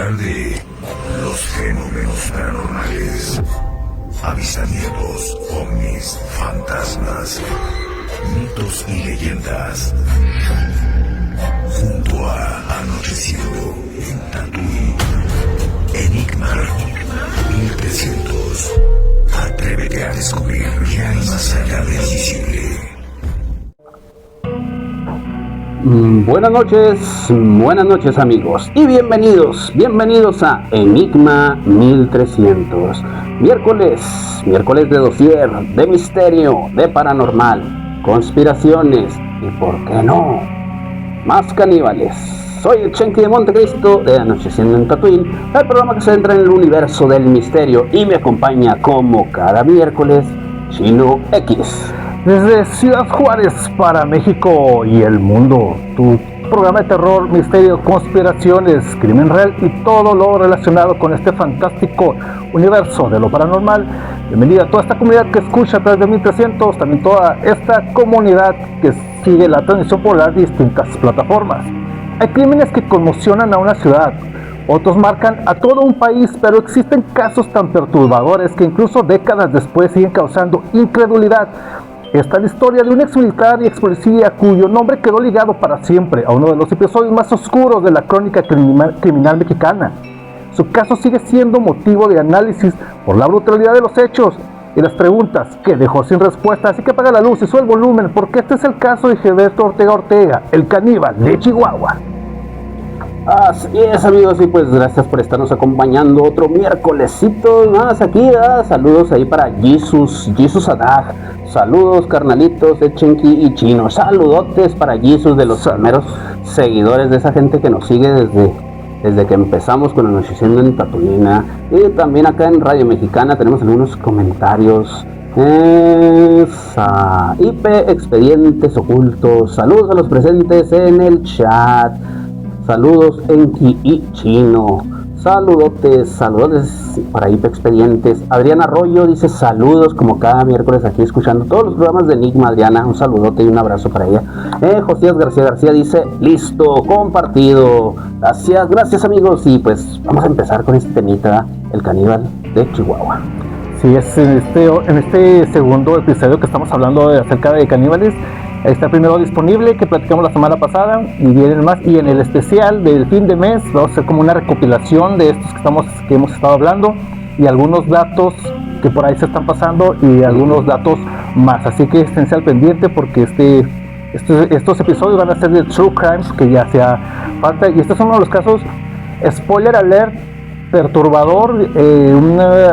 especial de los fenómenos paranormales, avistamientos, ovnis, fantasmas, mitos y leyendas. Junto a Anocheciendo en Tatooine, Enigma 1300. Atrévete a descubrir qué hay más allá del visible. Buenas noches amigos y bienvenidos a Enigma 1300. Miércoles de dossier, de misterio, de paranormal, conspiraciones y por qué no, más caníbales. Soy el Chenki de Montecristo de Anocheciendo en Tatooine, el programa que se centra en el universo del misterio, y me acompaña como cada miércoles Chino X. Desde Ciudad Juárez para México y el mundo, tu programa de terror, misterio, conspiraciones, crimen real y todo lo relacionado con este fantástico universo de lo paranormal. Bienvenida a toda esta comunidad que escucha a través de 1300, también toda esta comunidad que sigue la transmisión por las distintas plataformas. Hay crímenes que conmocionan a una ciudad, otros marcan a todo un país, pero existen casos tan perturbadores que incluso décadas después siguen causando incredulidad. Esta es la historia de un ex militar y ex policía cuyo nombre quedó ligado para siempre a uno de los episodios más oscuros de la crónica criminal mexicana. Su caso sigue siendo motivo de análisis por la brutalidad de los hechos y las preguntas que dejó sin respuesta, así que apaga la luz y sube el volumen, porque este es el caso de Gilberto Ortega, el caníbal de Chihuahua. Así es amigos, y pues gracias por estarnos acompañando otro miércolesito más aquí, ¿verdad? Saludos ahí para Jesus Adag, saludos carnalitos de Chenki y Chino, saludotes para Jesus, de los primeros seguidores, de esa gente que nos sigue desde que empezamos con Anocheciendo en Tatooine. Y también acá en Radio Mexicana tenemos algunos comentarios. IP Expedientes Ocultos, saludos a los presentes en el chat. Saludos Enki y Chino, saludotes para IP Expedientes. Adriana Arroyo dice saludos como cada miércoles aquí escuchando todos los programas de Enigma. Adriana, un saludote y un abrazo para ella. Josías García dice listo, compartido. Gracias amigos, y pues vamos a empezar con este temita, el caníbal de Chihuahua. Sí, es en este segundo episodio que estamos hablando acerca de caníbales. Está primero disponible, que platicamos la semana pasada, y vienen más. Y en el especial del fin de mes vamos a hacer como una recopilación de estos que hemos estado hablando, y algunos datos que por ahí se están pasando y algunos datos más. Así que esténse al pendiente, porque estos episodios van a ser de True Crimes, que ya hacía falta. Y este es uno de los casos, spoiler alert, perturbador,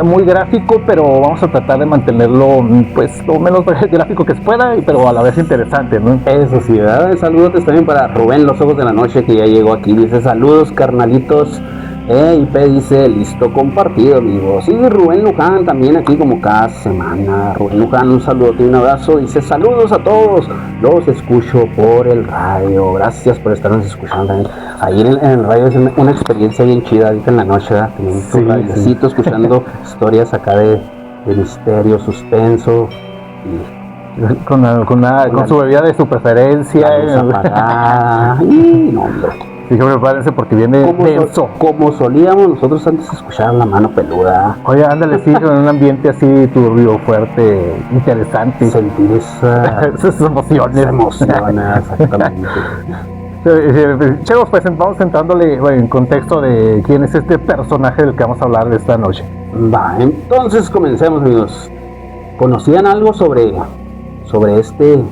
muy gráfico, pero vamos a tratar de mantenerlo pues lo menos gráfico que se pueda, pero a la vez interesante, ¿no? Eso sí, ¿verdad? Saludos también para Rubén Los Ojos de la Noche, que ya llegó aquí, dice saludos carnalitos. IP dice listo, compartido amigos. Y Rubén Luján también aquí como cada semana. Rubén Luján, un saludo y un abrazo, dice saludos a todos, los escucho por el radio. Gracias por estarnos escuchando también. Ahí en el radio es una experiencia bien chida ahorita en la noche, ¿verdad? También tu radiocito, escuchando historias acá de misterio, suspenso, y con su bebida de su preferencia, y no, hombre. Sí, que prepárense porque viene denso. Como solíamos nosotros antes escuchar La Mano Peluda. Oye, ándale, sí, en un ambiente así turbio, fuerte, interesante. Sentir esas emociones. Exactamente. Chavos, pues vamos entrándole en contexto de quién es este personaje del que vamos a hablar de esta noche. Va, entonces comencemos amigos. ¿Conocían algo sobre este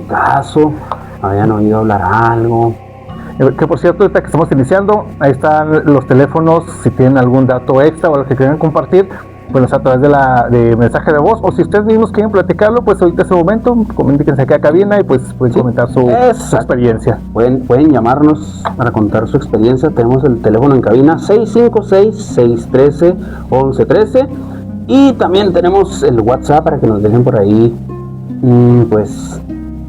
caso? ¿Habían oído hablar algo? Que por cierto, ahorita que estamos iniciando, ahí están los teléfonos, si tienen algún dato extra o lo que quieran compartir, pues a través de mensaje de voz, o si ustedes mismos quieren platicarlo, pues ahorita es el momento, comuníquense aquí a cabina y pues pueden comentar su experiencia. Pueden llamarnos para contar su experiencia. Tenemos el teléfono en cabina 656-613-1113, y también tenemos el WhatsApp para que nos dejen por ahí pues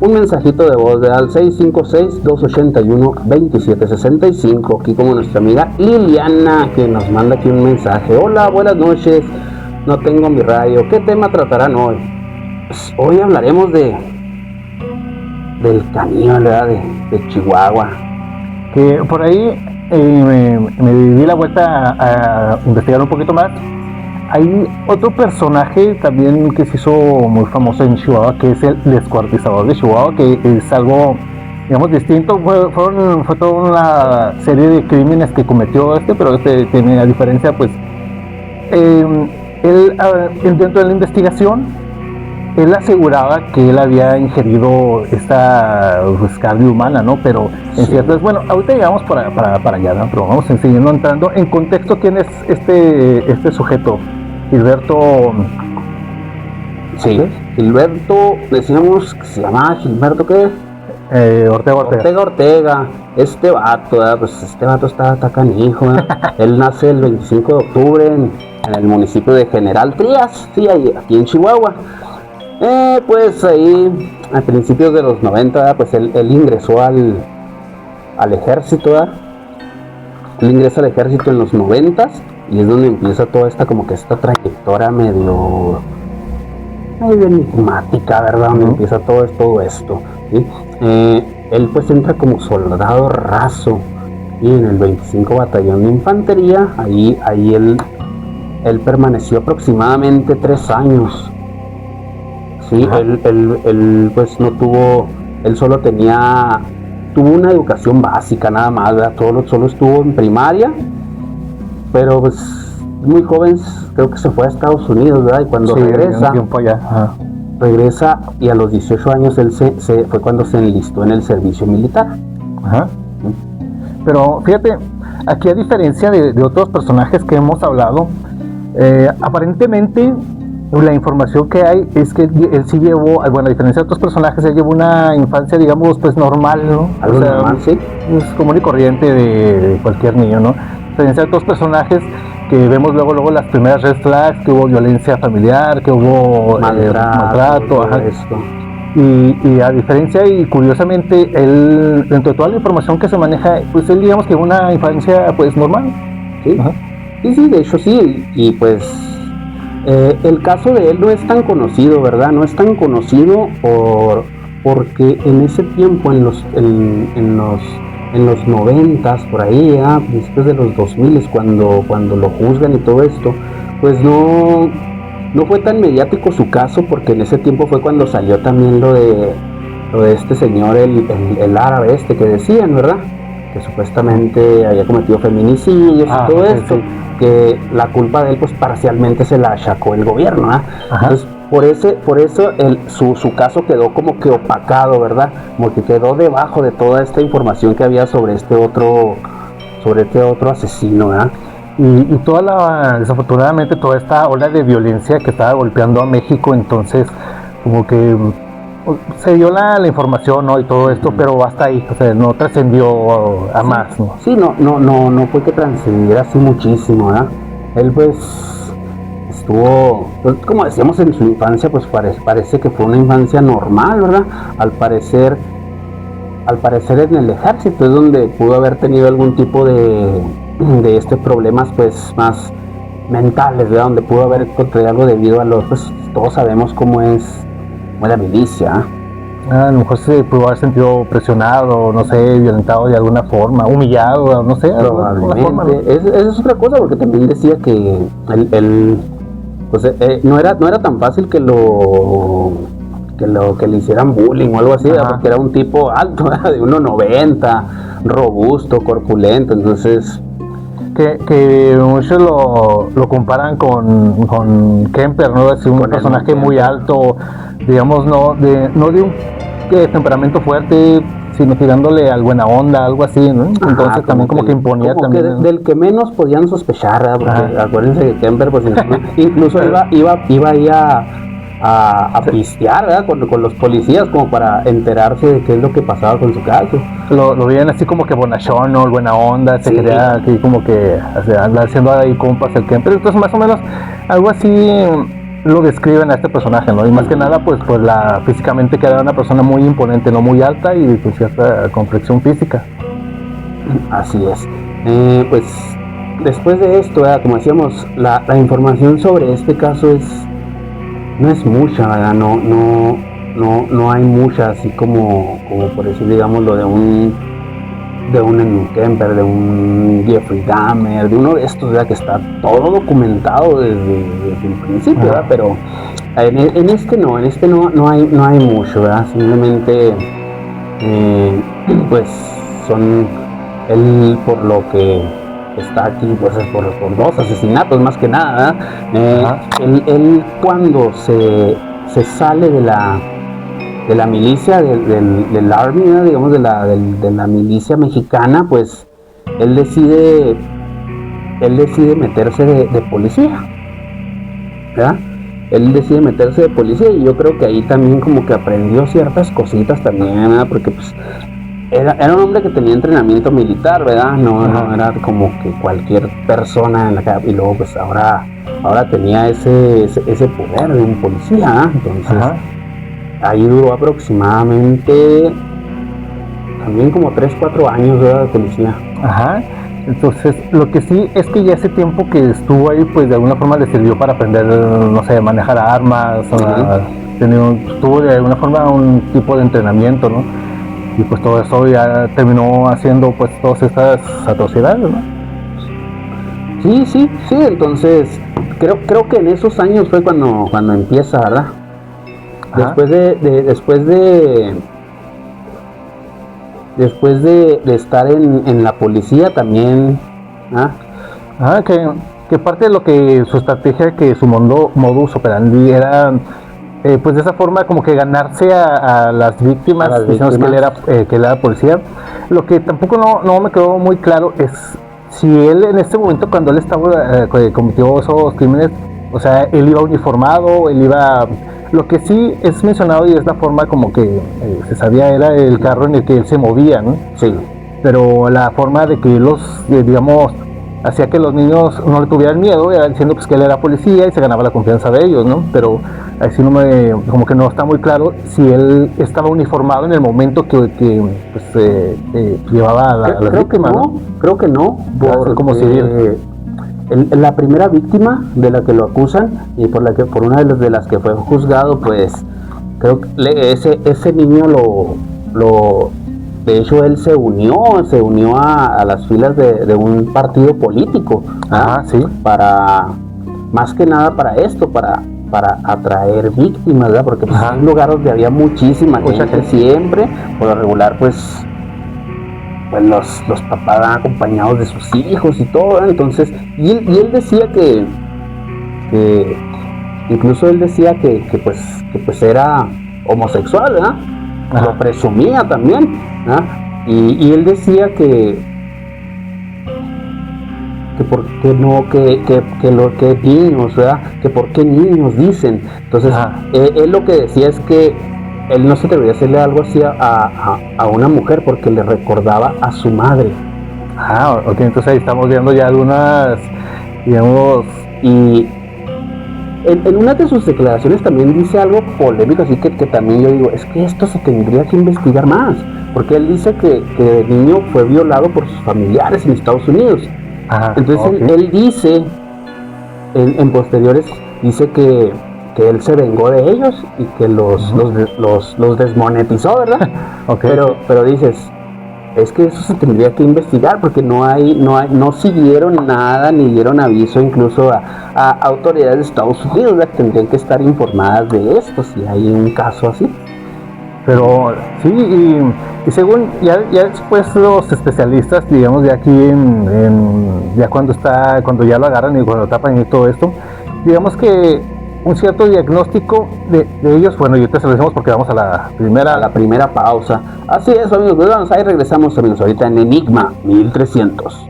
un mensajito de voz al 656-281-2765, aquí como nuestra amiga Liliana, que nos manda aquí un mensaje. Hola, buenas noches, no tengo mi radio, ¿qué tema tratarán hoy? Pues hoy hablaremos del caníbal, ¿verdad? de Chihuahua. Que por ahí me di la vuelta a investigar un poquito más. Hay otro personaje también que se hizo muy famoso en Chihuahua, que es el descuartizador de Chihuahua, que es algo, digamos, distinto. Fue toda una serie de crímenes que cometió pero tiene a diferencia, pues, él, dentro de la investigación, él aseguraba que él había ingerido esta pues, carne humana, ¿no? Pero en ciertas, bueno, ahorita llegamos para allá, ¿no? Pero vamos siguiendo entrando en contexto. ¿Quién es este sujeto? Gilberto. Sí, Gilberto, decíamos que se llamaba Gilberto, ¿qué? Ortega. Este vato, ¿verdad? Pues este vato está canijo, ¿verdad? Él nace el 25 de octubre en el municipio de General Trías, sí, aquí en Chihuahua. Pues ahí, a principios de los 90, ¿verdad? Pues él ingresó al ejército, ¿verdad? Él ingresa al ejército en los 90 y es donde empieza toda esta trayectoria medio enigmática, ¿verdad? Donde empieza todo esto, ¿sí? Él pues entra como soldado raso y en el 25 Batallón de Infantería, ahí él permaneció aproximadamente 3 años. Sí, él pues no tuvo, él solo tuvo una educación básica nada más, ¿verdad? Solo estuvo en primaria, pero pues muy joven, creo que se fue a Estados Unidos, ¿verdad? Y cuando regresa y a los 18 años él fue cuando se enlistó en el servicio militar. Ajá. Pero fíjate, aquí a diferencia de otros personajes que hemos hablado, aparentemente la información que hay es que él sí llevó, bueno, a diferencia de otros personajes, él llevó una infancia, digamos, pues normal, ¿no? Algo normal, sí. Es común y corriente de cualquier niño, ¿no? A diferencia de otros personajes que vemos luego las primeras red flags, que hubo violencia familiar, que hubo maltrato, y a diferencia y curiosamente, él, dentro de toda la información que se maneja, pues él digamos que una infancia pues normal. Sí, sí, de hecho sí, y pues el caso de él no es tan conocido, ¿verdad? No es tan conocido porque en ese tiempo, en los 90s, por ahí, a principios de los 2000, cuando lo juzgan y todo esto, pues no fue tan mediático su caso, porque en ese tiempo fue cuando salió también lo de este señor, el árabe que decían, ¿verdad? Que supuestamente había cometido feminicidios y todo esto, sí. Que la culpa de él pues parcialmente se la achacó el gobierno, ¿verdad? Entonces por eso su caso quedó como que opacado, ¿verdad? Como que quedó debajo de toda esta información que había sobre este otro asesino, ¿verdad? Y desafortunadamente toda esta ola de violencia que estaba golpeando a México, entonces como que se dio la información, ¿no? Y todo esto, pero hasta ahí, o sea, no trascendió a más, ¿no? Sí, no fue que trascendiera así muchísimo, ¿verdad? Él pues estuvo, pues, como decíamos, en su infancia, pues parece que fue una infancia normal, ¿verdad? Al parecer en el ejército es donde pudo haber tenido algún tipo de problemas pues más mentales, ¿verdad? Donde pudo haber encontrado algo debido a pues todos sabemos cómo es la milicia. A lo mejor se pudo haber sentido presionado, no sé, violentado de alguna forma, humillado, no sé. Probablemente. Forma, ¿no? Esa es otra cosa, porque también decía que él pues, no era tan fácil que le hicieran bullying o algo así, porque era un tipo alto, de 1.90, robusto, corpulento, entonces que muchos lo comparan con Kemper, ¿no? Es un personaje muy alto, digamos, no de un temperamento fuerte, sino tirándole al buena onda, algo así, ¿no? Entonces también como que imponía como también, que del que menos podían sospechar, ¿verdad? Porque acuérdense que Kemper pues incluso iba ahí a pistear, ¿verdad? Con los policías, como para enterarse de qué es lo que pasaba con su caso. Lo veían así como que bonachón, ¿no? Buena onda, se quería aquí como que, o sea, andar haciendo ahí compas el Kemper. Entonces más o menos algo así lo describen a este personaje, ¿no? Y más que nada pues físicamente que era una persona muy imponente, no muy alta y con cierta complexión física. Así es. Pues después de esto, ¿verdad? Como decíamos, la información sobre este caso no es mucha, ¿verdad? No hay mucha, así como por decir, digamos, lo de de un Emmett Kemper, de un Jeffrey Dahmer, de uno de estos, ¿verdad? Que está todo documentado desde el principio, ¿verdad? Pero en este no hay mucho, ¿verdad? Simplemente pues son él, por lo que está aquí, pues es por 2 asesinatos más que nada, ¿verdad? Él cuando se sale de la milicia del Army, ¿no? Digamos de la milicia mexicana, pues él decide meterse de policía, ¿verdad? Él decide meterse de policía y yo creo que ahí también como que aprendió ciertas cositas también, ¿verdad? Porque pues era un hombre que tenía entrenamiento militar, ¿verdad? No era como que cualquier persona en la calle, y luego pues ahora tenía ese poder de un policía, ¿eh? Entonces ahí duró aproximadamente también como 3-4 años, ¿verdad? De policía. Entonces, lo que sí es que ya ese tiempo que estuvo ahí, pues de alguna forma le sirvió para aprender, no sé, manejar armas, tuvo de alguna forma un tipo de entrenamiento, ¿no? Y pues todo eso ya terminó haciendo pues todas estas atrocidades, ¿no? Sí, entonces creo que en esos años fue cuando empieza, ¿verdad? Después de estar en la policía también, que parte de lo que su estrategia, que su modus operandi era, pues de esa forma como que ganarse a las víctimas, diciendo que él era policía. Lo que tampoco no me quedó muy claro es si él en este momento, cuando él estaba cometió esos crímenes, o sea, él iba uniformado, lo que sí es mencionado y es la forma como que se sabía era el carro en el que él se movía, ¿no? Sí. Pero la forma de que digamos, hacía que los niños no le tuvieran miedo, era diciendo pues que él era policía y se ganaba la confianza de ellos, ¿no? Pero así como que no está muy claro si él estaba uniformado en el momento que llevaba a la víctima, ¿no? Creo que no, como civil. La primera víctima de la que lo acusan y por una de las que fue juzgado, pues creo que ese niño de hecho él se unió a las filas de un partido político, sí, para más que nada para esto, para atraer víctimas, ¿verdad? Porque pues, es un lugar donde había mucha gente siempre, por lo regular pues los papás van acompañados de sus hijos y todo, ¿verdad? Entonces, y él decía que incluso él decía que era homosexual, ¿verdad? Lo presumía también, ¿verdad? Y él decía que por qué no, que niños, ¿verdad? Que por qué niños dicen. Entonces, él lo que decía es que él no se atrevería a hacerle algo así a una mujer porque le recordaba a su madre. Ok, entonces ahí estamos viendo ya algunas, digamos, y en una de sus declaraciones también dice algo polémico, así que también yo digo, es que esto se tendría que investigar más, porque él dice que de niño fue violado por sus familiares en Estados Unidos. Entonces él dice, en posteriores, dice que él se vengó de ellos y que los desmonetizó, ¿verdad? Pero dices, es que eso se tendría que investigar porque no siguieron nada ni dieron aviso incluso a autoridades de Estados Unidos, ¿verdad? Tendrían que estar informadas de esto si hay un caso así. Pero sí, y según ya después los especialistas, digamos, de aquí ya cuando ya lo agarran y cuando lo tapan y todo esto, digamos que un cierto diagnóstico de ellos, bueno, y ahorita se lo decimos porque vamos a la primera pausa. Así es, amigos, pues vamos, ahí regresamos, amigos, ahorita en Enigma 1300.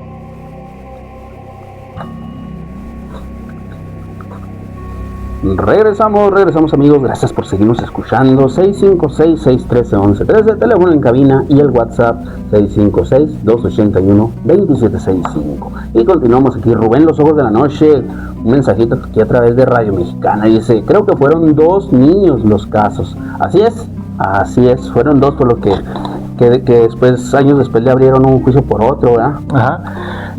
Regresamos, amigos, gracias por seguirnos escuchando. 656-613-1113, teléfono en cabina y el WhatsApp 656-281-2765. Y continuamos aquí. Rubén Los Ojos de la Noche, un mensajito aquí a través de Radio Mexicana, dice, creo que fueron 2 niños los casos. Así es, fueron 2, por lo que después, años después, le abrieron un juicio por otro, ¿verdad?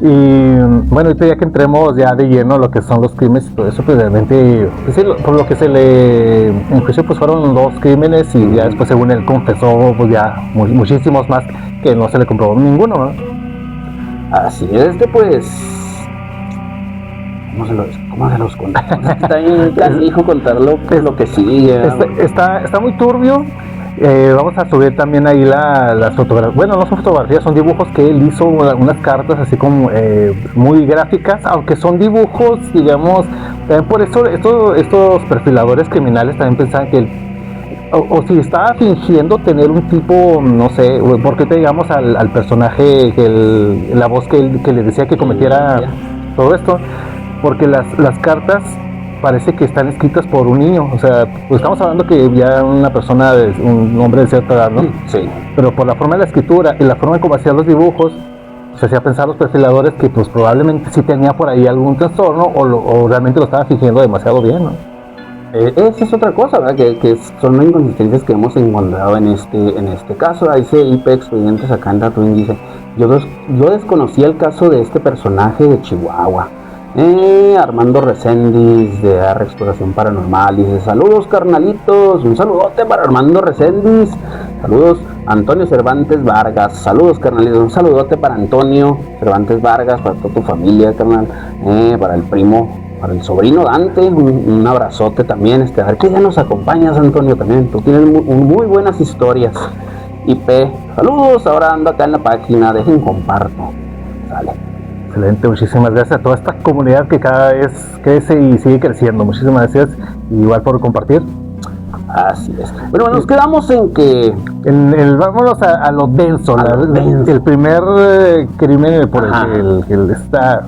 Y bueno, ahorita ya que entremos ya de lleno lo que son los crímenes y todo eso, pues realmente, pues sí, por lo que se le en juicio, pues fueron 2 crímenes y ya después según él confesó, pues ya muchísimos más que no se le comprobó ninguno, ¿no? Así es, pues... ¿Cómo se los contamos? Está bien canijo contar lo que sigue. Está muy turbio. Vamos a subir también ahí las fotografías. Bueno, no son fotografías, son dibujos que él hizo, unas cartas así como muy gráficas, aunque son dibujos, digamos. También por eso estos perfiladores criminales también pensaban que él, o si estaba fingiendo tener un tipo, no sé, porque te digamos al personaje, la voz que le decía que cometiera todo esto, porque las cartas parece que están escritas por un niño, o sea, pues estamos hablando que ya una persona, un hombre de cierta edad, ¿no? Sí. Pero por la forma de la escritura y la forma en cómo hacían los dibujos, se hacía pensar los perfiladores que pues probablemente sí tenía por ahí algún trastorno o realmente lo estaba fingiendo demasiado bien, ¿no? Esa es otra cosa, ¿verdad? Que son las inconsistencias que hemos encontrado en este caso. Dice IP Expedientes acá en Tatooine, dice, yo desconocí el caso de este personaje de Chihuahua. Armando Reséndiz de AR Exploración Paranormal dice, saludos carnalitos, un saludote para Armando Reséndiz, saludos Antonio Cervantes Vargas, saludos carnalitos, un saludote para Antonio Cervantes Vargas, para toda tu familia, carnal, para el primo, para el sobrino Dante, un abrazote también, a ver que ya nos acompañas, Antonio, también, tú tienes muy buenas historias. IP, saludos, ahora ando acá en la página, dejen comparto, sale. Excelente, muchísimas gracias a toda esta comunidad que cada vez crece y sigue creciendo. Muchísimas gracias, igual por compartir. Así es. Bueno, nos quedamos en que... vámonos a lo denso, el primer crimen por el que está...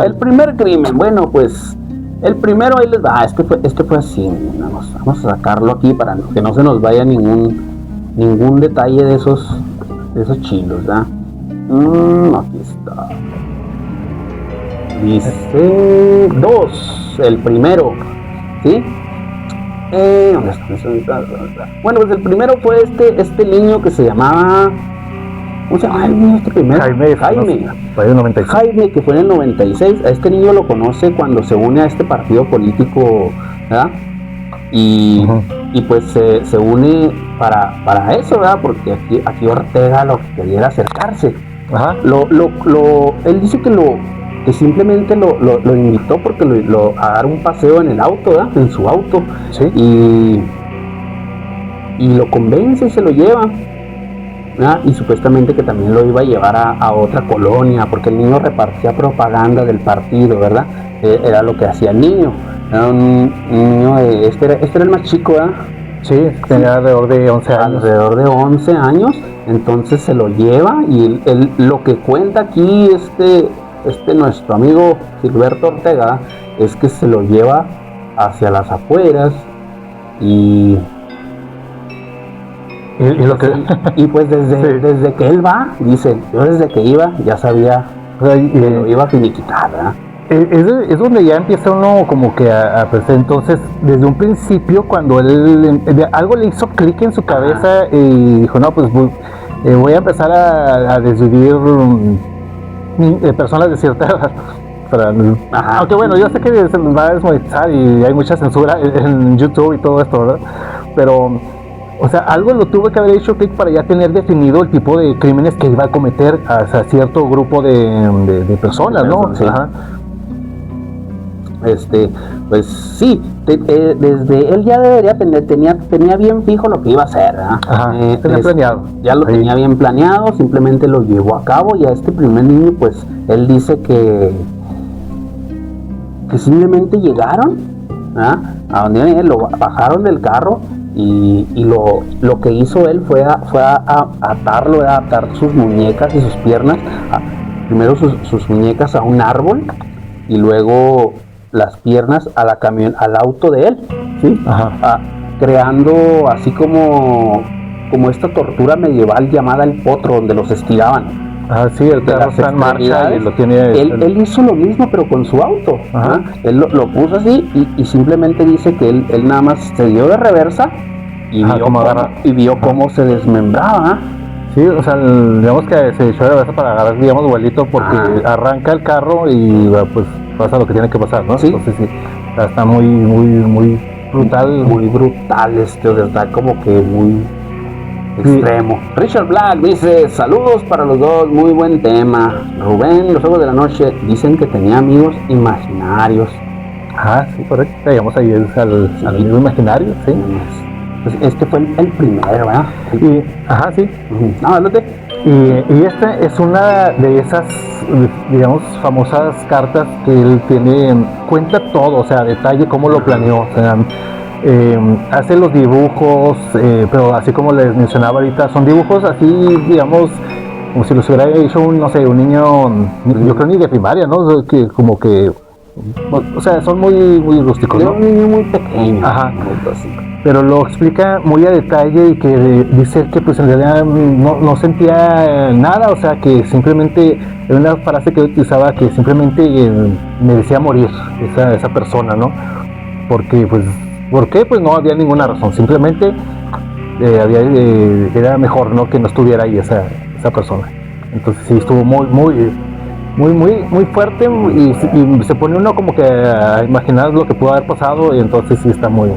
El primer crimen, bueno, pues... El primero ahí les va, este fue así. Vamos a sacarlo aquí para que no se nos vaya ningún detalle de esos chilos, ¿verdad? Aquí está. Dice 2, el primero, ¿sí? ¿Dónde está? Bueno, pues el primero fue este niño que se llamaba... ¿Cómo se llama el niño este primero? Jaime. Fue en el 96. Jaime, que fue en el 96. A este niño lo conoce cuando se une a este partido político, ¿verdad? Y pues se une para eso, ¿verdad? Porque aquí Ortega lo que quería era acercarse. Ajá. Él dice que simplemente lo invitó porque a dar un paseo en el auto, ¿verdad? En su auto. Sí. Y lo convence y se lo lleva, ¿verdad? Y supuestamente que también lo iba a llevar a otra colonia, porque el niño repartía propaganda del partido, ¿verdad? Era lo que hacía el niño. Era un niño este era el más chico, ¿verdad? Sí, tenía alrededor de 11 años. Alrededor de 11 años, entonces se lo lleva y él lo que cuenta aquí nuestro amigo Gilberto Ortega es que se lo lleva hacia las afueras y pues desde que él va, dice, yo desde que iba ya sabía que lo iba a finiquitar, ¿verdad? Es donde ya empieza uno como que a pensar. Entonces, desde un principio, cuando algo le hizo clic en su cabeza y dijo, no, pues voy a empezar a desvivir personas de cierta edad. Aunque bueno, yo sé que se nos va a desmonetizar y hay mucha censura en YouTube y todo esto, ¿verdad? Pero, o sea, algo lo tuve que haber hecho clic para ya tener definido el tipo de crímenes que iba a cometer hacia cierto grupo de personas, ¿no? Sí. Ajá. Pues sí, desde él ya debería tener, tenía bien fijo lo que iba a hacer, ¿verdad? Tenía planeado. Ya lo tenía bien planeado, simplemente lo llevó a cabo y a este primer niño, pues, él dice que simplemente llegaron, ¿verdad? A donde lo bajaron del carro y lo que hizo él fue a atarlo, a atar sus muñecas y sus piernas, primero sus muñecas a un árbol y luego las piernas al auto de él, ¿sí? Creando así como esta tortura medieval llamada el potro, donde los estiraban. Sí, el carro está en marcha y lo tiene... Él hizo lo mismo, pero con su auto. Él lo puso así y simplemente dice que él nada más se dio de reversa y vio cómo se desmembraba. Sí, o sea, digamos que se echó de cabeza para agarrar, digamos, vuelito porque arranca el carro y pues pasa lo que tiene que pasar, ¿no? Sí. Entonces sí, o sea, está muy brutal. Muy brutal o sea, está como que muy extremo. Richard Black dice, saludos para los dos, muy buen tema. Rubén, los ojos de la noche, dicen que tenía amigos imaginarios. Sí, correcto. Llegamos ahí al amigo imaginario, sí. Pues este fue el primero, ¿verdad? Sí. No, háblate. Y esta es una de esas, digamos, famosas cartas que él tiene, cuenta todo, o sea, a detalle cómo lo planeó, o sea, hace los dibujos, pero así como les mencionaba ahorita, son dibujos así, digamos, como si los hubiera hecho un niño, yo creo ni de primaria, ¿no? Que como que, o sea, son muy rústicos, ¿no? Un niño muy pequeño. Muy básico. Pero lo explica muy a detalle y que dice que pues en realidad no sentía nada, o sea que simplemente era una frase que utilizaba que simplemente merecía morir esa persona, ¿no? Porque pues, ¿por qué? Pues no había ninguna razón, simplemente era mejor, ¿no? Que no estuviera ahí esa persona. Entonces sí estuvo muy fuerte y se pone uno como que a imaginar lo que pudo haber pasado y entonces sí está muy...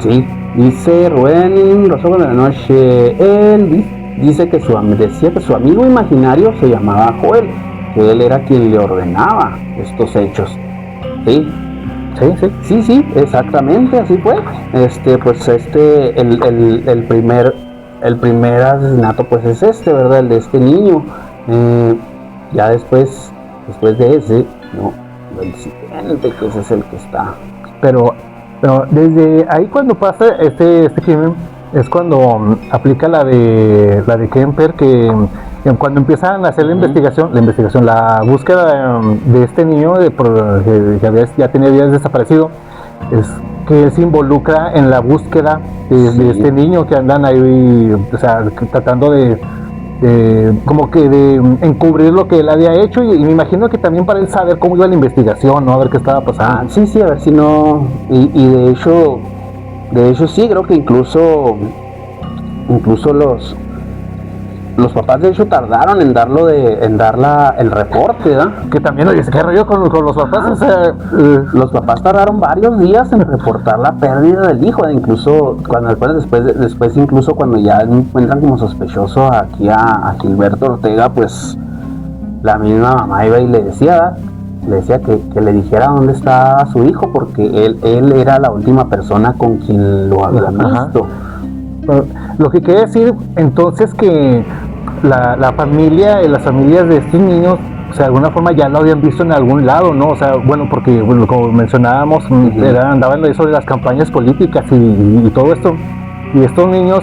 Sí, dice Rubén, los ojos de la noche, él decía que su amigo imaginario se llamaba Joel, que él era quien le ordenaba estos hechos. Sí, exactamente, así fue. El primer asesinato pues es ¿verdad? El de este niño. Ya después de ese, no, el siguiente, que ese es el que está. Pero desde ahí cuando pasa este crimen es cuando aplica la de Kemper, que cuando empiezan a hacer la investigación, la búsqueda de este niño que ya tenía días desaparecido, es que él se involucra en la búsqueda de este niño, que andan ahí, o sea, tratando de encubrir lo que él había hecho y me imagino que también para él saber cómo iba la investigación, ¿no? A ver qué estaba pasando. Sí, a ver si no... Y de hecho sí, creo que incluso los papás de hecho tardaron en dar el reporte, ¿verdad? Que también, oye, ¿qué rollo con los papás? O sea, los papás tardaron varios días en reportar la pérdida del hijo, incluso después incluso cuando ya encuentran como sospechoso aquí a Gilberto Ortega, pues la misma mamá iba y le decía que le dijera dónde estaba su hijo, porque él era la última persona con quien lo había visto. Pero lo que quiere decir entonces que las familias de estos niños, o sea, de alguna forma ya lo habían visto en algún lado, ¿no? O sea, bueno, porque como mencionábamos, andaban eso de las campañas políticas y todo esto, y estos niños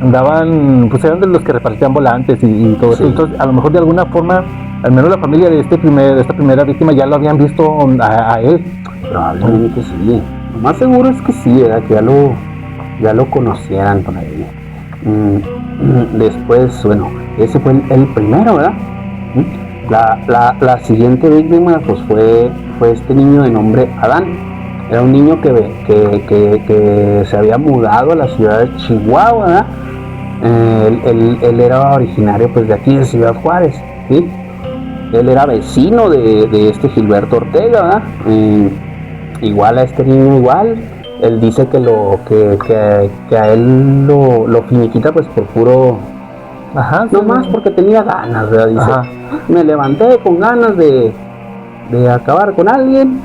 andaban, pues eran de los que repartían volantes y todo eso. Entonces, a lo mejor de alguna forma, al menos la familia de esta primera víctima ya lo habían visto a él. Probablemente sí. Lo más seguro es que sí, ¿verdad? Que ya lo conocieran por ahí. Después, bueno, ese fue el primero, ¿verdad? La siguiente víctima pues fue este niño de nombre Adán. Era un niño que se había mudado a la ciudad de Chihuahua, ¿verdad? Él era originario pues de aquí, de Ciudad Juárez, ¿sí? Él era vecino de este Gilberto Ortega, ¿verdad? Igual a este niño, él dice que a él lo finiquita pues por puro... no más porque tenía ganas, ¿verdad? Dice, me levanté con ganas de acabar con alguien.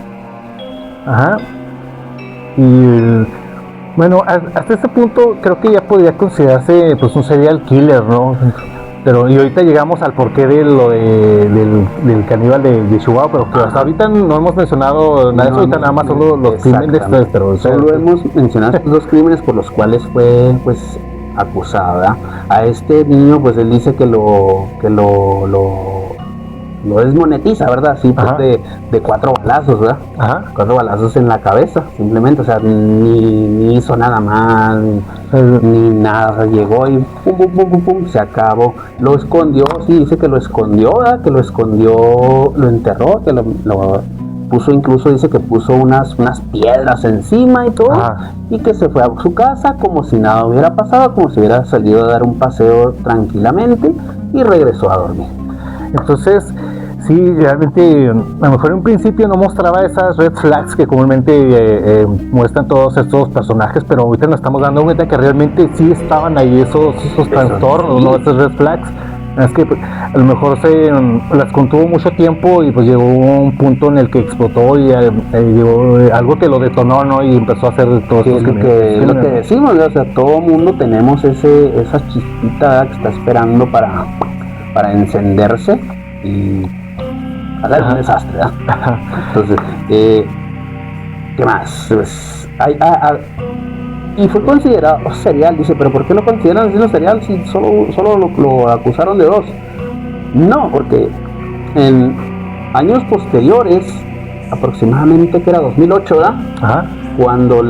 Y bueno, hasta este punto creo que ya podría considerarse pues un serial killer, ¿no? Pero y ahorita llegamos al porqué de lo del caníbal de Chihuahua, pero que hasta ahorita no hemos mencionado nada de eso, ahorita nada más solo los crímenes, pero solo hemos mencionado estos dos crímenes por los cuales fue pues acusado, ¿verdad? A este niño pues él dice que lo desmonetiza, ¿verdad? Sí, pues de 4 balazos, ¿verdad? 4 balazos en la cabeza, simplemente, o sea, ni hizo nada más, ni nada, o sea, llegó y pum, se acabó. Lo escondió, sí, dice que lo escondió, ¿verdad? Que lo escondió, lo enterró, que incluso dice que puso unas piedras encima y todo, y que se fue a su casa como si nada hubiera pasado, como si hubiera salido a dar un paseo tranquilamente y regresó a dormir. Entonces, sí, realmente, a lo mejor en un principio no mostraba esas red flags que comúnmente muestran todos estos personajes, pero ahorita nos estamos dando cuenta que realmente sí estaban ahí esos trastornos, ¿no? Esas red flags. Es que pues, a lo mejor las contuvo mucho tiempo y pues llegó un punto en el que explotó y llegó algo que lo detonó, ¿no? Y empezó a hacer todo eso. Es lo que decimos, o sea, todo mundo tenemos esa chispita que está esperando para encenderse y hacer un desastre, ¿verdad? Entonces, ¿qué más? Pues, y fue considerado serial, dice, pero ¿por qué lo consideran asesino serial si solo lo acusaron de 2? No, porque en años posteriores, aproximadamente que era 2008, ¿verdad? Ajá. Cuando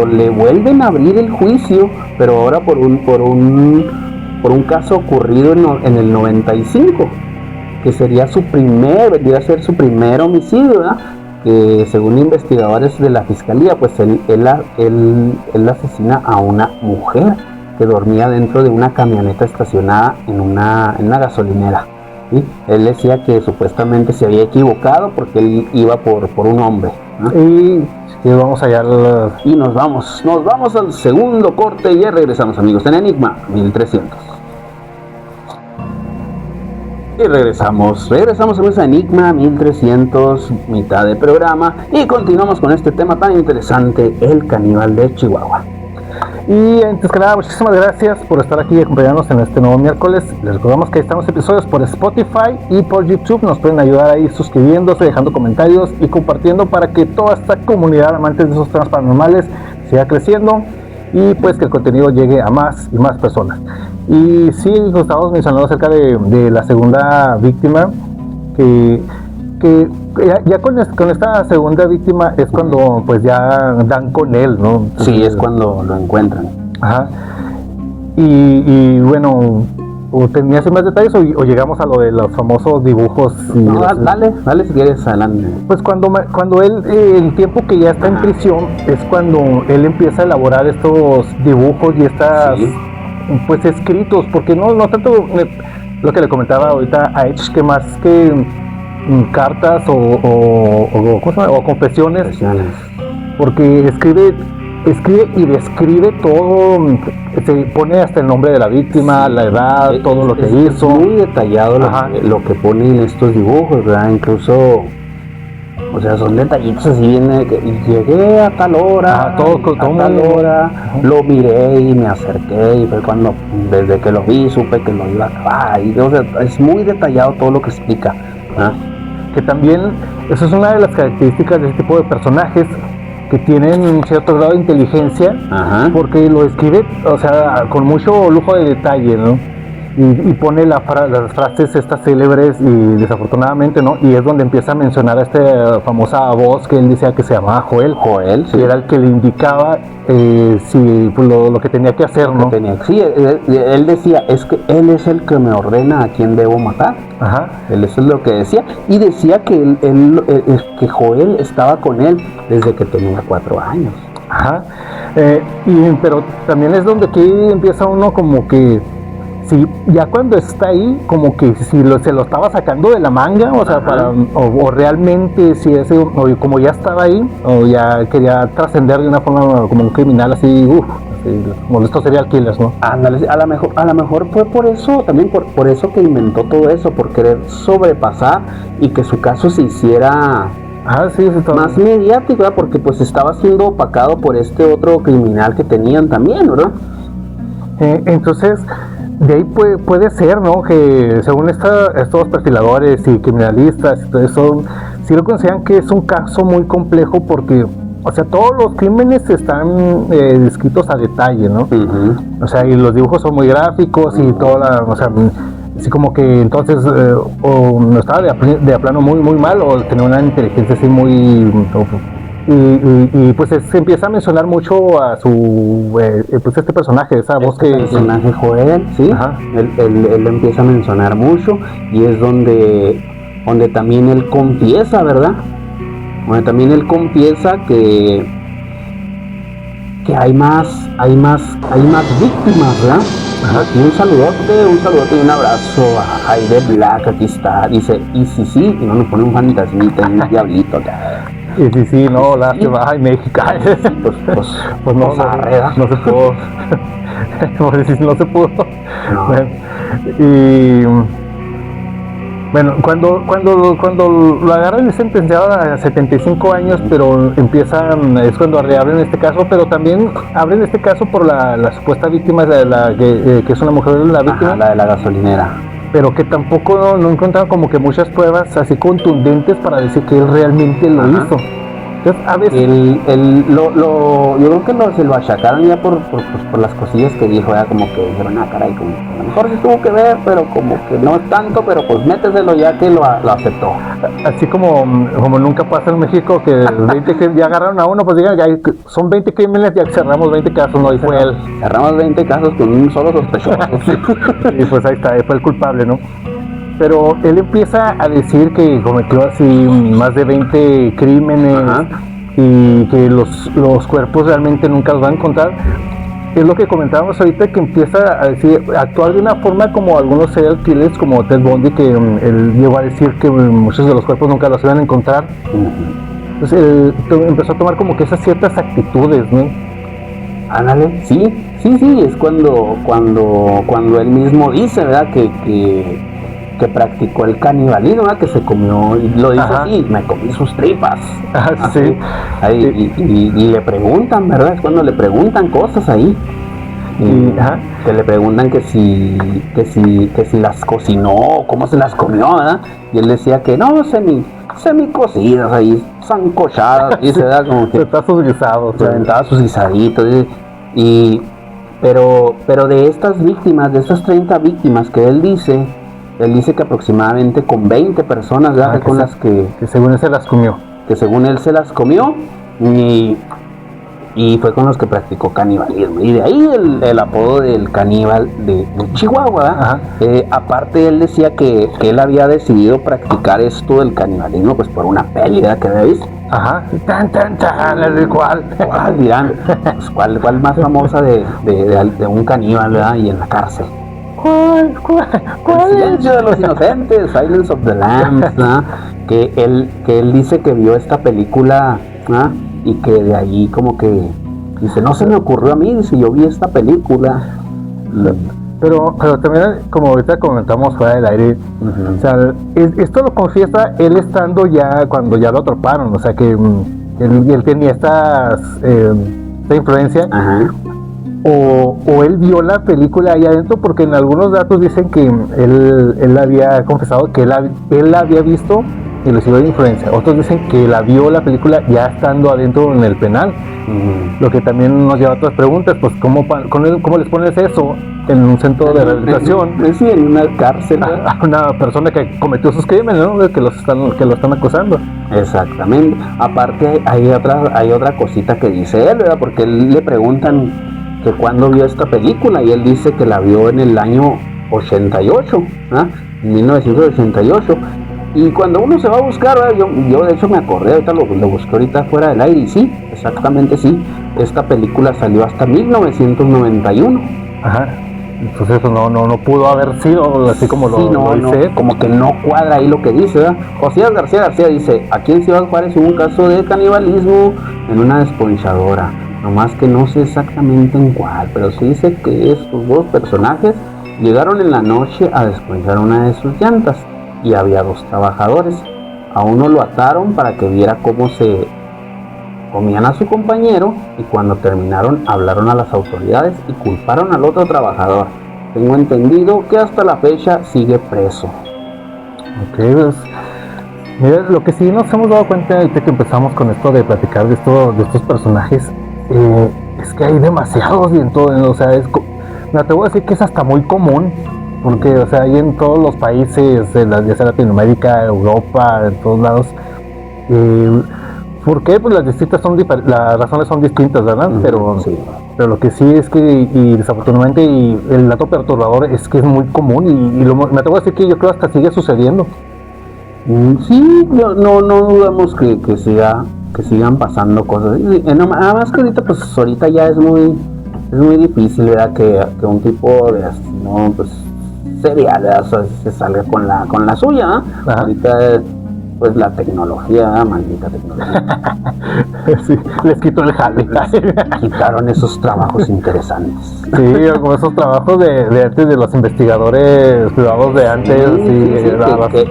le vuelven a abrir el juicio, pero ahora por un caso ocurrido en el 95, que vendría a ser su primer homicidio, ¿verdad? Que según investigadores de la fiscalía, pues él asesina a una mujer que dormía dentro de una camioneta estacionada en una gasolinera. ¿Sí? Él decía que supuestamente se había equivocado porque él iba por un hombre, ¿no? Y vamos allá y nos vamos al segundo corte y ya regresamos, amigos, en Enigma 1300. Y regresamos a Enigma 1300, mitad de programa, y continuamos con este tema tan interesante, el caníbal de Chihuahua. Y antes que nada, muchísimas gracias por estar aquí y acompañarnos en este nuevo miércoles. Les recordamos que estamos episodios por Spotify y por YouTube. Nos pueden ayudar ahí suscribiéndose, dejando comentarios y compartiendo para que toda esta comunidad amantes de esos temas paranormales siga creciendo y pues que el contenido llegue a más y más personas. Y sí, estábamos mencionando acerca de la segunda víctima, que ya con esta segunda víctima es cuando pues ya dan con él, ¿no? Entonces, sí, es cuando lo encuentran. Ajá. Y bueno, ¿tenías más detalles o llegamos a lo de los famosos dibujos? No, dale si quieres, adelante. Pues cuando él, el tiempo que ya está en prisión, es cuando él empieza a elaborar estos dibujos y estas, pues, escritos, porque no tanto lo que le comentaba ahorita a Edge, que más que cartas o confesiones, porque escribe y describe todo, se pone hasta el nombre de la víctima, la edad, todo lo que hizo. Es muy detallado lo que pone en estos dibujos, ¿verdad? Incluso, o sea, son detallitos así bien de que llegué a tal hora, lo miré y me acerqué y fue cuando, desde que lo vi, supe que lo iba a acabar. Y, o sea, es muy detallado todo lo que explica, ¿verdad? Que también, eso es una de las características de este tipo de personajes, que tienen un cierto grado de inteligencia, porque lo escribe, o sea, con mucho lujo de detalle, ¿no? Y pone las frases estas célebres y desafortunadamente, ¿no? Y es donde empieza a mencionar a esta famosa voz que él decía que se llamaba Joel, sí. Que era el que le indicaba si pues, lo que tenía que hacer, ¿no? Sí, él decía, es que él es el que me ordena a quién debo matar. Él eso es lo que decía. Y decía que que Joel estaba con él desde que tenía 4 años. Pero también es donde aquí empieza uno como que, sí, ya cuando está ahí, como que si se lo estaba sacando de la manga, o sea, o realmente si ese, o como ya estaba ahí, o ya quería trascender de una forma como un criminal así, como estos serial killers, ¿no? Ándale, a lo mejor fue por eso, también por eso que inventó todo eso, por querer sobrepasar y que su caso se hiciera más mediático, ¿verdad? Porque pues estaba siendo opacado por este otro criminal que tenían también, ¿verdad? Entonces, de ahí puede ser, ¿no? Que según estos perfiladores y criminalistas y todo eso, sí lo consideran que es un caso muy complejo porque, o sea, todos los crímenes están descritos a detalle, ¿no? O sea, y los dibujos son muy gráficos y o sea, así como que entonces o no estaba de plano muy, muy mal o tenía una inteligencia así muy... Y pues se empieza a mencionar mucho a su pues este personaje, esa voz que... El personaje Joel, sí, él empieza a mencionar mucho y es donde donde también él confiesa, ¿verdad? Donde también él confiesa que hay más víctimas, ¿verdad? Ajá. Y un saludote y un abrazo a Jaire Black, aquí está, dice, y sí, y no nos pone un fantasmita y un diablito acá. Y sí, no, lástima, ay, México. Pues no se pudo. Pues sí, no se pudo. No. Bueno, y bueno, cuando lo agarran es sentenciado a 75 años, pero es cuando reabren este caso, pero también abren este caso por la supuesta víctima que es una mujer, la víctima. Ajá, la de la gasolinera. Pero que tampoco no encontraron como que muchas pruebas así contundentes para decir que él realmente lo hizo. Entonces, a veces yo creo que se lo achacaron ya por las cosillas que dijo, ya como que dijeron, caray, como a lo mejor sí tuvo que ver, pero como que no es tanto, pero pues méteselo ya que lo aceptó. así como nunca pasa en México, que 20 ya agarraron a uno, pues digan, ya son 20 crímenes, ya cerramos 20 casos, no, y fue él. Cerramos 20 casos con un solo sospechoso. Y pues ahí está, fue el culpable, ¿no? Pero él empieza a decir que cometió así más de 20 crímenes. Ajá. Y que los cuerpos realmente nunca los van a encontrar. Es lo que comentábamos ahorita, que empieza a decir, actuar de una forma como algunos serial killers, como Ted Bundy, que él llegó a decir que muchos de los cuerpos nunca los iban a encontrar. Entonces él empezó a tomar como que esas ciertas actitudes, ¿no? Ándale, sí, es cuando él mismo dice, ¿verdad? Que practicó el canibalismo, ¿verdad? Que se comió, y lo dice así, me comí sus tripas. Sí. Ahí, y le preguntan, ¿verdad? Es cuando le preguntan cosas ahí. Que le preguntan que si las cocinó, cómo se las comió, ¿verdad? Y él decía que no, semi cocidas ahí, sancochadas, dice, ¿verdad? Como que se está sus guisados, se aventaba sus guisaditos, pero de estas víctimas, de esas 30 víctimas que él dice que aproximadamente con 20 personas, ¿verdad? Con las que según él se las comió. Que según él se las comió y fue con los que practicó canibalismo. Y de ahí el apodo del caníbal de Chihuahua. Aparte él decía que él había decidido practicar esto del canibalismo pues por una peli, ¿verdad? Que había visto. Ajá. ¿Cuál dirán? Pues, ¿cuál más famosa de un caníbal, ¿verdad? Y en la cárcel. ¿Cuál? El silencio de los inocentes, Silence of the Lambs, ¿no? que él dice que vio esta película, ¿no? Y que de ahí como que dice, no se me ocurrió a mí, dice, yo vi esta película. Pero también, como ahorita comentamos fuera del aire, o sea, esto lo confiesa él estando ya, cuando ya lo atraparon, o sea que él tenía esta influencia. O él vio la película ahí adentro, porque en algunos datos dicen que él había confesado que él la había visto y recibió de influencia. Otros dicen que la vio la película ya estando adentro en el penal. Lo que también nos lleva a otras preguntas, pues ¿cómo les pones eso en un centro de rehabilitación? Sí, en una cárcel, a una persona que cometió sus crímenes, ¿no? Que lo están acusando. Exactamente. Aparte hay otra cosita que dice él, ¿verdad? Porque él le preguntan que cuándo vio esta película y él dice que la vio en el año 88, en 1988. Y cuando uno se va a buscar, yo de hecho me acordé, ahorita lo busqué ahorita fuera del aire, y sí, exactamente sí, esta película salió hasta 1991. Ajá. Entonces eso no pudo haber sido así como lo dice. No, como que no cuadra ahí lo que dice, ¿verdad? Josías García dice, aquí en Ciudad Juárez hubo un caso de canibalismo en una desponchadora, nomás que no sé exactamente en cuál, pero sí dice que estos dos personajes llegaron en la noche a desponchar una de sus llantas y había 2 trabajadores. A uno lo ataron para que viera cómo se comían a su compañero y cuando terminaron hablaron a las autoridades y culparon al otro trabajador. Tengo entendido que hasta la fecha sigue preso. Ok, pues mira, lo que sí nos hemos dado cuenta ahorita que empezamos con esto de platicar de estos personajes, es que hay demasiados y en todo, o sea, me atrevo a decir que es hasta muy común, porque, o sea, hay en todos los países, ya sea Latinoamérica, Europa, en todos lados. ¿Por qué? Pues las razones son distintas, ¿verdad? Pero lo que sí es que, y desafortunadamente, y el dato perturbador es que es muy común, y me atrevo a decir que yo creo hasta sigue sucediendo. Sí, no dudamos que sigan pasando cosas. Nada más que ahorita ya es muy difícil, ¿verdad? Que un tipo de asesino, pues, serial, ¿verdad? O sea, se salga con la suya, ¿eh? Ahorita, pues, la tecnología, maldita tecnología. Sí, les quitó el jale. Quitaron esos trabajos interesantes. Sí, como esos trabajos de antes, de los investigadores privados de antes.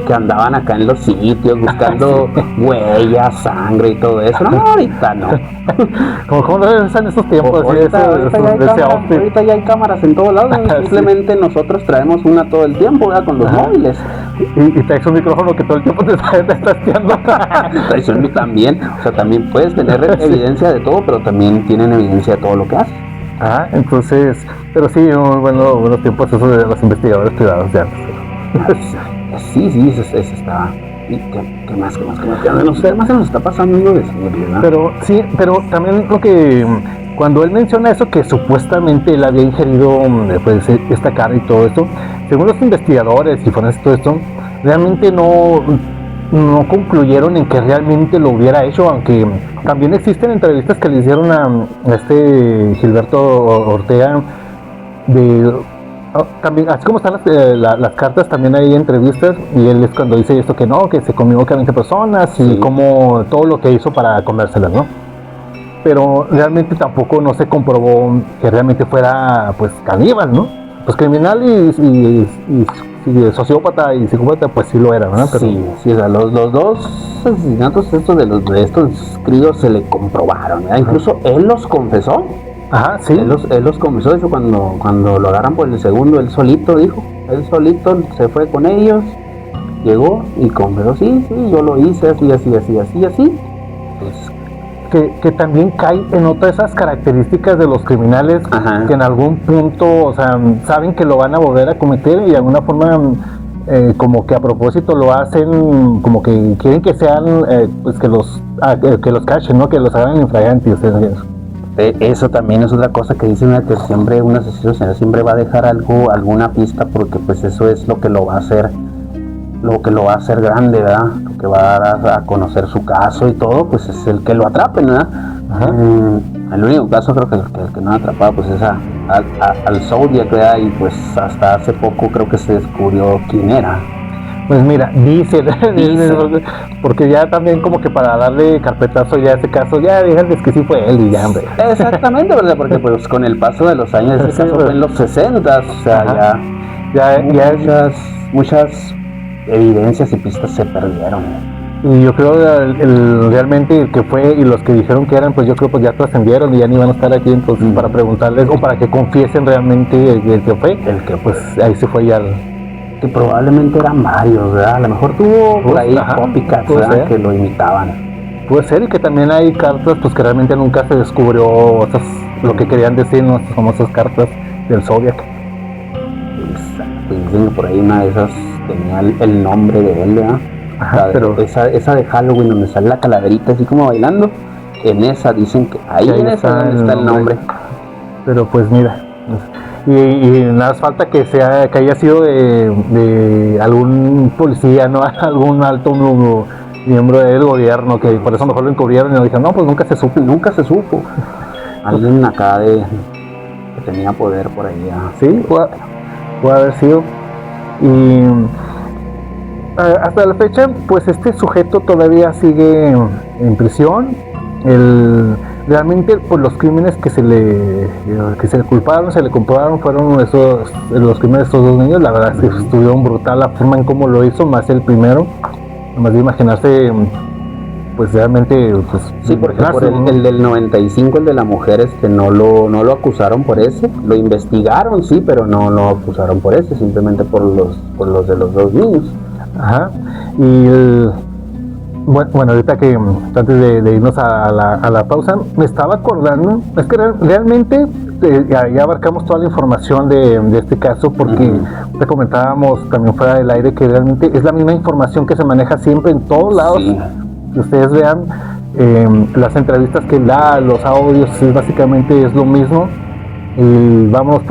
Que andaban acá en los sitios buscando huellas, sangre y todo eso. No, ahorita no. ¿Cómo regresan esos tiempos? Ahorita ya hay cámaras en todos lados. Simplemente nosotros traemos una todo el tiempo, ¿verdad? Con los móviles. Y traes un micrófono que todo el tiempo te está espiando. Traes un también. O sea, también puedes tener evidencia de todo, pero también tienen evidencia de todo lo que haces. Entonces, pero sí, buenos tiempos eso de los investigadores privados de antes. Sí, eso está. ¿Y qué más? ¿Qué más se nos está pasando de serie, ¿verdad? Pero sí, pero también lo que cuando él menciona eso, que supuestamente él había ingerido pues esta carne y todo esto, según los investigadores y forenses todo esto, realmente no concluyeron en que realmente lo hubiera hecho, aunque también existen entrevistas que le hicieron a este Gilberto Ortega también, así como están las cartas, también hay entrevistas y él es cuando dice esto que no, que se comió a 20 personas y como todo lo que hizo para comérselas, ¿no? Pero realmente tampoco no se comprobó que realmente fuera pues caníbal, ¿no? Pues criminal y sociópata y psicópata pues sí lo era, ¿no? Pero sí, o sea, los dos asesinatos de estos críos se le comprobaron, ¿verdad? Incluso él los confesó. Ajá, sí. Él los confesó, de hecho, cuando lo agarran por el segundo, él solito se fue con ellos, llegó y confesó, sí, yo lo hice, así. Pues, que también cae en otra de esas características de los criminales. Ajá. Que en algún punto, o sea, saben que lo van a volver a cometer y de alguna forma como que a propósito lo hacen, como que quieren que sean, pues que los cachen, ¿no? Que los hagan infragantes. Eso también es otra cosa que dicen, que siempre un asesino siempre va a dejar alguna pista, porque pues eso es lo que lo va a hacer grande, ¿verdad? Lo que va a dar a conocer su caso y todo, pues es el que lo atrapen, ¿verdad? El único caso creo que el que no ha atrapado pues es al Zodiac, ¿verdad? Y pues hasta hace poco creo que se descubrió quién era. Pues mira, dice, porque ya también como que para darle carpetazo ya a ese caso, ya díganles que sí fue él y ya, hombre. Exactamente, ¿verdad? Porque pues con el paso de los años, ese caso fue en los 60, o sea, ya muchas evidencias y pistas se perdieron. Y yo creo realmente el que fue y los que dijeron que eran, pues yo creo pues ya trascendieron y ya ni van a estar aquí, entonces para preguntarles o para que confiesen realmente el que fue, el que pues ahí se fue ya que probablemente eran varios, ¿verdad? A lo mejor tuvo por ahí copycats, ¿verdad? Que lo imitaban. Puede ser, y que también hay cartas pues que realmente nunca se descubrió lo que querían decir nuestras famosas cartas del Zodiac. Pues dicen que por ahí una de esas tenía el nombre de él, ¿verdad? Pero esa de Halloween donde sale la calaverita así como bailando, en esa dicen que ahí está el nombre. Pero pues mira, y nada más falta que haya sido de algún policía, no algún alto miembro del gobierno, que por eso mejor lo encubrieron y nos dijeron, no, pues nunca se supo. Alguien acá que tenía poder por ahí. Sí, puede haber sido. Y hasta la fecha, pues este sujeto todavía sigue en prisión. Realmente pues los crímenes que se le culparon, se le comprobaron fueron los crímenes de estos dos niños. La verdad es que estuvieron brutal la forma en cómo lo hizo, más el primero. Más de imaginarse, pues realmente pues, sí, porque por el del 95, el de la mujer, no lo acusaron por ese, lo investigaron, sí, pero no lo acusaron por ese, simplemente por los de los dos niños. Ajá. Y bueno, ahorita que antes de irnos a la pausa, me estaba acordando, es que realmente ya abarcamos toda la información de este caso, porque te comentábamos también fuera del aire que realmente es la misma información que se maneja siempre en todos lados. Sí. Si ustedes vean las entrevistas que da, los audios, básicamente es lo mismo. Y vámonos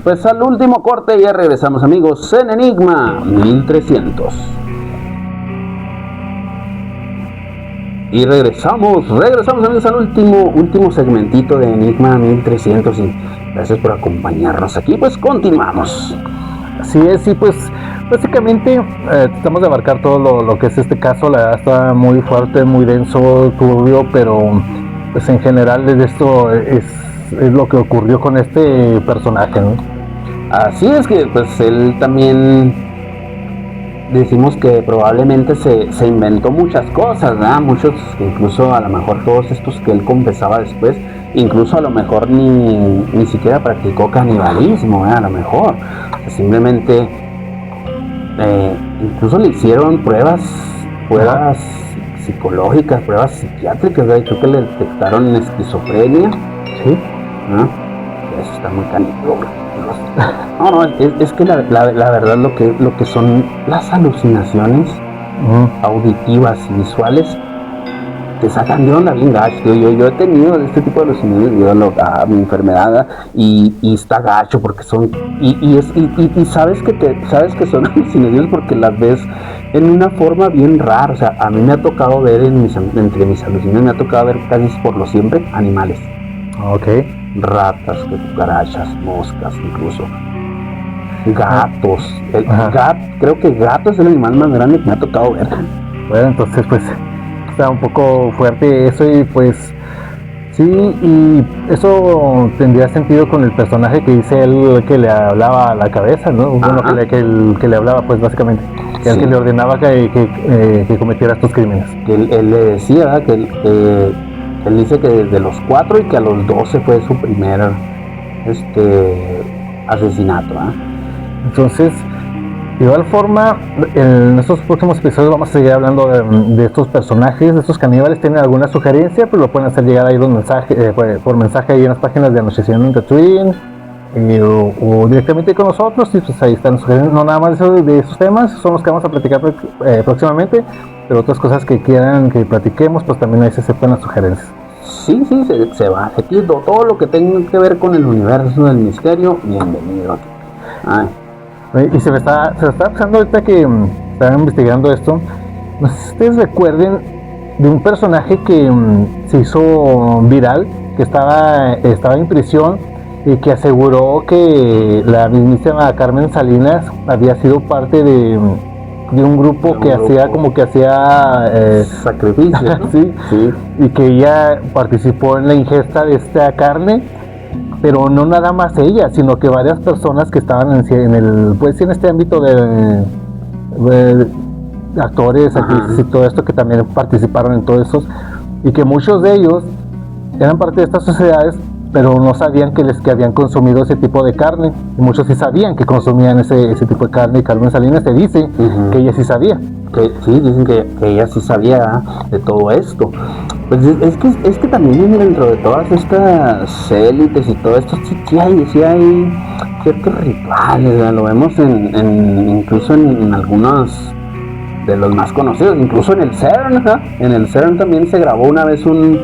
pues al último corte y ya regresamos, amigos, en Enigma 1300. Y regresamos amigos al último segmentito de Enigma 1300 y gracias por acompañarnos aquí, pues continuamos. Así es, sí, pues básicamente tratamos de abarcar todo lo que es este caso. La verdad está muy fuerte, muy denso, turbio, pero pues en general de esto es lo que ocurrió con este personaje, ¿no? Así es que pues él también decimos que probablemente se inventó muchas cosas, ¿verdad? Muchos, incluso a lo mejor todos estos que él confesaba después, incluso a lo mejor ni siquiera practicó canibalismo, ¿verdad? A lo mejor, o sea, simplemente incluso le hicieron pruebas psicológicas, pruebas psiquiátricas, ¿verdad? Y creo que le detectaron esquizofrenia, Sí. ¿no? Eso está muy canijo. No, es que la verdad lo que son las alucinaciones auditivas y visuales te sacan de onda bien gacho. Yo he tenido este tipo de alucinaciones a mi enfermedad y está gacho porque son y sabes que son alucinaciones porque las ves en una forma bien rara. O sea, a mí me ha tocado ver entre mis alucinaciones me ha tocado ver casi por lo siempre animales. Okay. Ratas, cucarachas, moscas, incluso gatos. Creo que gato es el animal más grande que me ha tocado ver. Bueno, entonces pues está un poco fuerte eso y pues sí, y eso tendría sentido con el personaje que dice él que le hablaba a la cabeza, ¿no? Bueno, que le hablaba pues básicamente, que el que le ordenaba que cometiera estos crímenes. Que él le decía, ¿verdad? Que él dice que desde los 4 y que a los 12 fue su primer asesinato, ¿eh? Entonces, de igual forma, en estos próximos episodios vamos a seguir hablando de estos personajes, de estos caníbales. ¿Tienen alguna sugerencia? Pues lo pueden hacer llegar ahí por mensaje ahí en las páginas de Anocheciendo en Tatooine, o directamente con nosotros, y pues ahí están sugerencias. No nada más de esos temas, son los que vamos a platicar próximamente, pero otras cosas que quieran que platiquemos, pues también ahí se aceptan las sugerencias. Sí, se va. Aquí todo lo que tenga que ver con el universo del misterio, bienvenido aquí. Ay. Y se me está pasando ahorita que estaba investigando esto. No sé si ustedes recuerden de un personaje que se hizo viral, que estaba en prisión y que aseguró que la mismísima Carmen Salinas había sido parte de un grupo que hacía sacrificios, ¿no? sí, y que ella participó en la ingesta de esta carne, pero no nada más ella, sino que varias personas que estaban en este ámbito de actores, actrices y todo esto, que también participaron en todo eso, y que muchos de ellos eran parte de estas sociedades, pero no sabían que habían consumido ese tipo de carne, y muchos sí sabían que consumían ese tipo de carne. Y Carmen Salinas se dice que ella sí sabía. Sí, dicen que ella sí sabía de todo esto. Pues es que también dentro de todas estas élites y todo esto sí hay ciertos rituales, ¿verdad? Lo vemos incluso en algunos de los más conocidos, incluso en el CERN, ¿verdad? En el CERN también se grabó una vez un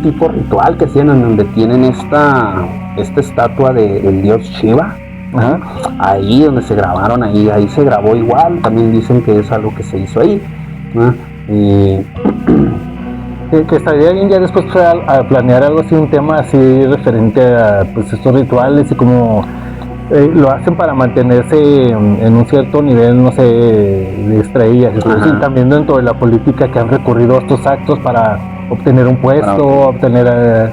tipo ritual que hacían en donde tienen esta estatua del dios Shiva. Ajá. Ahí donde se grabaron, ahí se grabó igual. También dicen que es algo que se hizo ahí, ¿no? Y que estaría bien ya después a planear algo así, un tema así referente a pues estos rituales y cómo lo hacen para mantenerse en un cierto nivel, no sé, de estrellas. Y también dentro de la política, que han recurrido a estos actos para obtener un puesto, obtener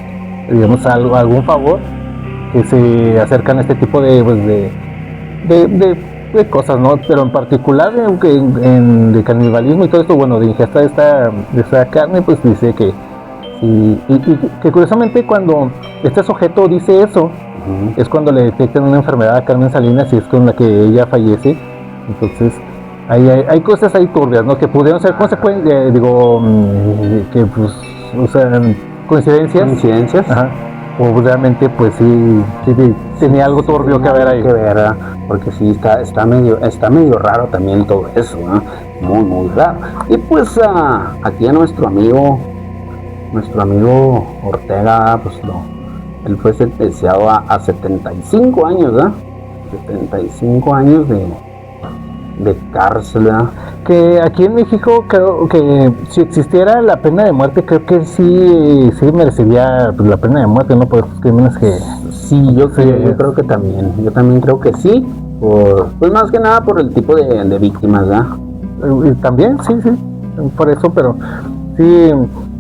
digamos algún favor, que se acercan a este tipo de cosas, ¿no? Pero en particular de canibalismo y todo esto, bueno, de ingesta de esta carne, pues dice que sí, y que curiosamente cuando este sujeto dice eso, es cuando le detectan una enfermedad a Carmen Salinas y es con la que ella fallece. Entonces hay cosas ahí turbias, ¿no? Que pudieron ser consecuencias, que pues, o sea, coincidencias. Ajá. O realmente pues sí tenía algo turbio que ver ahí. Porque sí está medio raro también todo eso, ¿no? Muy raro. Y pues aquí a nuestro amigo Ortega, pues él fue sentenciado a 75 años, ¿verdad? 75 años cárcel, ¿verdad? Que aquí en México creo que si existiera la pena de muerte, creo que sí merecería pues, la pena de muerte, ¿no? Por estos crímenes que... Sí, yo creo que también. Yo también creo que sí. Pues más que nada por el tipo de víctimas, ¿verdad? También, sí. Por eso, pero sí...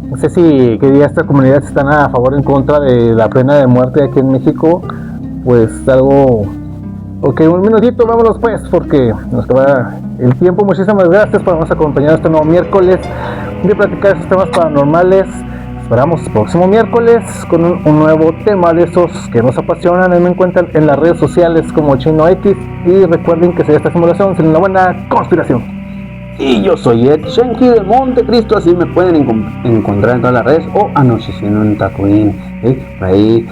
No sé si que esta comunidad están a favor o en contra de la pena de muerte aquí en México. Pues algo... Ok, un minutito, vámonos pues, porque nos va el tiempo. Muchísimas gracias por habernos acompañado este nuevo miércoles de platicar estos temas paranormales. Esperamos el próximo miércoles con un nuevo tema de esos que nos apasionan. Me encuentran en las redes sociales como Chino X y recuerden que esta simulación es una buena conspiración. Y yo soy Ed Shenki de Montecristo, así me pueden encontrar en todas las redes o Anocheciendo en Tatooine. Por ahí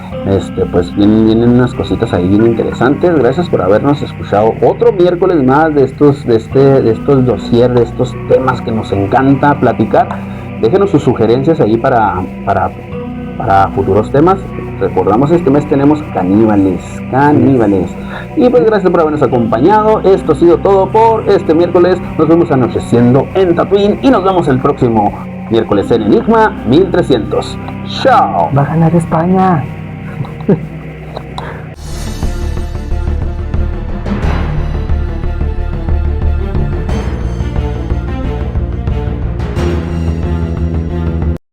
pues vienen unas cositas ahí bien interesantes. Gracias por habernos escuchado otro miércoles más de estos dossier, de estos temas que nos encanta platicar. Déjenos sus sugerencias ahí para futuros temas. Recordamos, este mes tenemos caníbales. Y pues gracias por habernos acompañado. Esto ha sido todo por este miércoles. Nos vemos Anocheciendo en Tatooine y nos vemos el próximo miércoles en Enigma 1300. Chao. Va a ganar España.